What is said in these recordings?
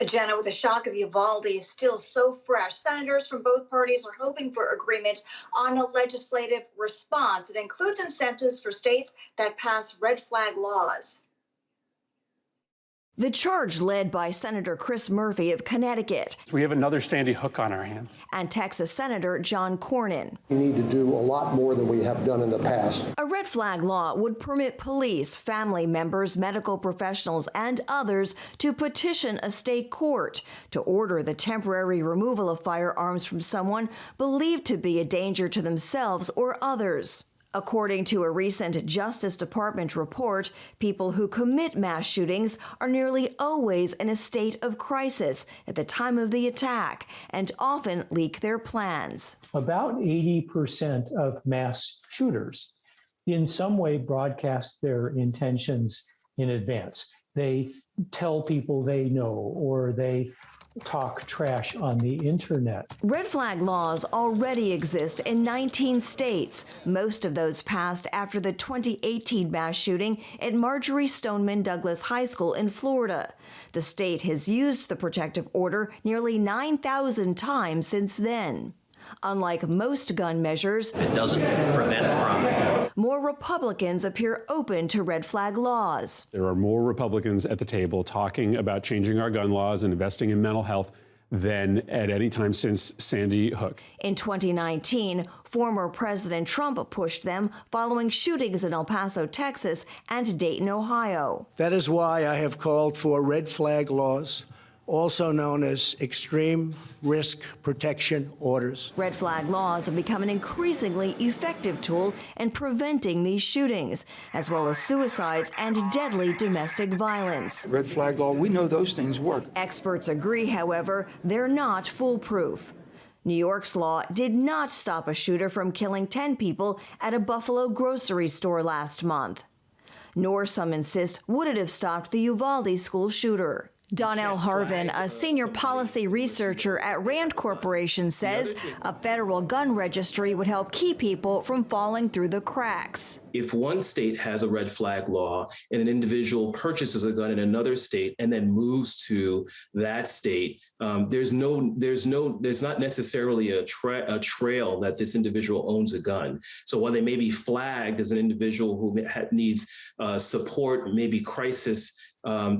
Jenna, with the shock of Uvalde still so fresh, senators from both parties are hoping for agreement on a legislative response. It includes incentives for states that pass red flag laws. The charge led by Senator Chris Murphy of Connecticut. We have another Sandy Hook on our hands. And Texas Senator John Cornyn. We need to do a lot more than we have done in the past. A red flag law would permit police, family members, medical professionals, and others to petition a state court to order the temporary removal of firearms from someone believed to be a danger to themselves or others. According to a recent Justice Department report, people who commit mass shootings are nearly always in a state of crisis at the time of the attack and often leak their plans. About 80% of mass shooters in some way broadcast their intentions in advance. They tell people they know, or they talk trash on the internet. Red flag laws already exist in 19 states. Most of those passed after the 2018 mass shooting at Marjorie Stoneman Douglas High School in Florida. The state has used the protective order nearly 9,000 times since then. Unlike most gun measures, it doesn't prevent crime. More Republicans appear open to red flag laws. There are more Republicans at the table talking about changing our gun laws and investing in mental health than at any time since Sandy Hook. In 2019, former President Trump pushed them following shootings in El Paso, Texas, and Dayton, Ohio. That is why I have called for red flag laws, also known as extreme risk protection orders. Red flag laws have become an increasingly effective tool in preventing these shootings, as well as suicides and deadly domestic violence. Red flag law, we know those things work. Experts agree, however, they're not foolproof. New York's law did not stop a shooter from killing 10 people at a Buffalo grocery store last month. Nor, some insist, would it have stopped the Uvalde school shooter. Donnell Harvin, a senior policy researcher at Rand Corporation, says a federal gun registry would help keep people from falling through the cracks. If one state has a red flag law and an individual purchases a gun in another state and then moves to that state, there's not necessarily a trail that this individual owns a gun. So while they may be flagged as an individual who needs support, maybe crisis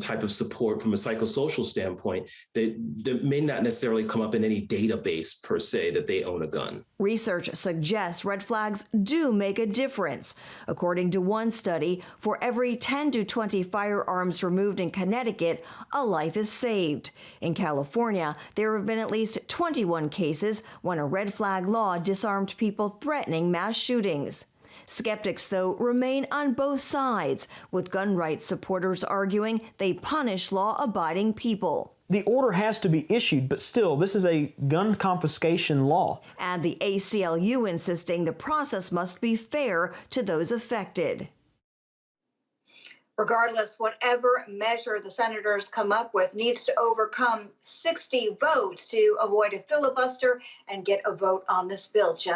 type of support from a psychosocial standpoint, that may not necessarily come up in any database per se that they own a gun. Research suggests red flags do make a difference. According to one study, for every 10 to 20 firearms removed in Connecticut, a life is saved. In California, there have been at least 21 cases when a red flag law disarmed people threatening mass shootings. Skeptics, though, remain on both sides, with gun rights supporters arguing they punish law-abiding people. The order has to be issued, but still, this is a gun confiscation law. And the ACLU insisting the process must be fair to those affected. Regardless, whatever measure the senators come up with needs to overcome 60 votes to avoid a filibuster and get a vote on this bill.